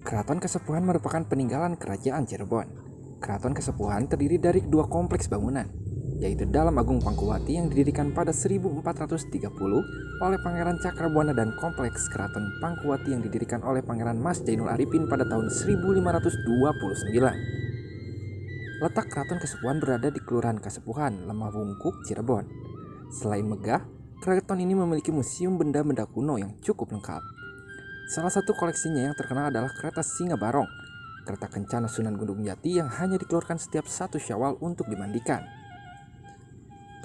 Keraton Kesepuhan merupakan peninggalan Kerajaan Cirebon. Keraton Kesepuhan terdiri dari dua kompleks bangunan, yaitu Dalam Agung Pangkuwati yang didirikan pada 1430 oleh Pangeran Cakrabuana dan Kompleks Keraton Pangkuwati yang didirikan oleh Pangeran Mas Jainul Arifin pada tahun 1529. Letak Keraton Kesepuhan berada di Kelurahan Kesepuhan, Lemah Wungkuk, Cirebon. Selain megah, keraton ini memiliki museum benda-benda kuno yang cukup lengkap. Salah satu koleksinya yang terkenal adalah kereta Singa Barong, kereta kencana Sunan Gunung Jati yang hanya dikeluarkan setiap 1 Syawal untuk dimandikan.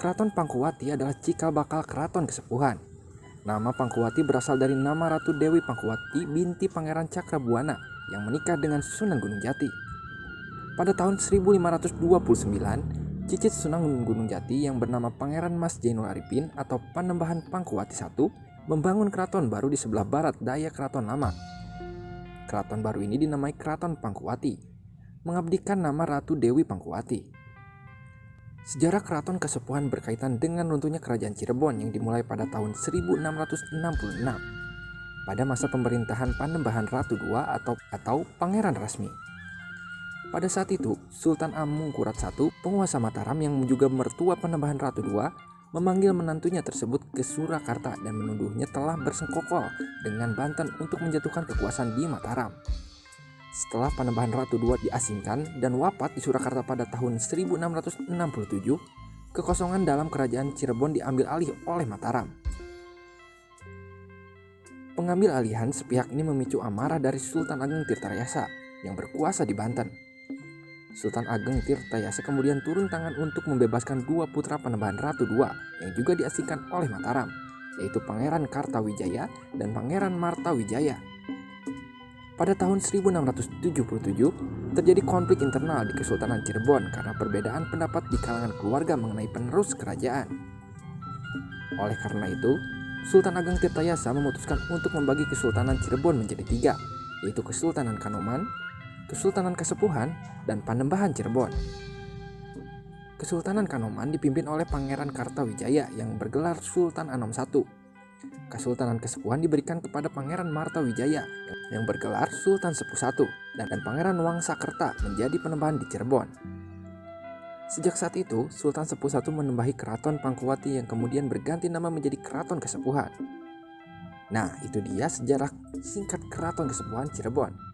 Keraton Pangkuwati adalah cikal bakal Keraton Kesepuhan. Nama Pangkuwati berasal dari nama Ratu Dewi Pangkuwati binti Pangeran Cakrabuana yang menikah dengan Sunan Gunung Jati. Pada tahun 1529, cicit Sunan Gunung Jati yang bernama Pangeran Mas Jainul Arifin atau Panembahan Pangkuwati I membangun keraton baru di sebelah barat daya keraton lama. Keraton baru ini dinamai Keraton Pangkuwati, mengabdikan nama Ratu Dewi Pangkuwati. Sejarah Keraton Kesepuhan berkaitan dengan runtuhnya Kerajaan Cirebon yang dimulai pada tahun 1666 pada masa pemerintahan Panembahan Ratu II atau Pangeran Rasmi. Pada saat itu, Sultan Amungkurat I, penguasa Mataram yang juga mertua Panembahan Ratu II, memanggil menantunya tersebut ke Surakarta dan menuduhnya telah bersengkokol dengan Banten untuk menjatuhkan kekuasaan di Mataram. Setelah Panembahan Ratu II diasingkan dan wafat di Surakarta pada tahun 1667, kekosongan dalam kerajaan Cirebon diambil alih oleh Mataram. Pengambil alihan sepihak ini memicu amarah dari Sultan Ageng Tirtayasa yang berkuasa di Banten. Sultan Ageng Tirtayasa kemudian turun tangan untuk membebaskan dua putra Panembahan Ratu II yang juga diasingkan oleh Mataram, yaitu Pangeran Kartawijaya dan Pangeran Martawijaya. Pada tahun 1677, terjadi konflik internal di Kesultanan Cirebon karena perbedaan pendapat di kalangan keluarga mengenai penerus kerajaan. Oleh karena itu, Sultan Ageng Tirtayasa memutuskan untuk membagi Kesultanan Cirebon menjadi 3, yaitu Kesultanan Kanoman, Kesultanan Kesepuhan, dan Panembahan Cirebon. Kesultanan Kanoman dipimpin oleh Pangeran Kartawijaya yang bergelar Sultan Anom I. Kesultanan Kesepuhan diberikan kepada Pangeran Martawijaya yang bergelar Sultan Sepuh I, dan Pangeran Wangsakerta menjadi Panembahan di Cirebon. Sejak saat itu, Sultan Sepuh I menembahi Keraton Pangkuwati yang kemudian berganti nama menjadi Keraton Kesepuhan. Nah, itu dia sejarah singkat Keraton Kesepuhan Cirebon.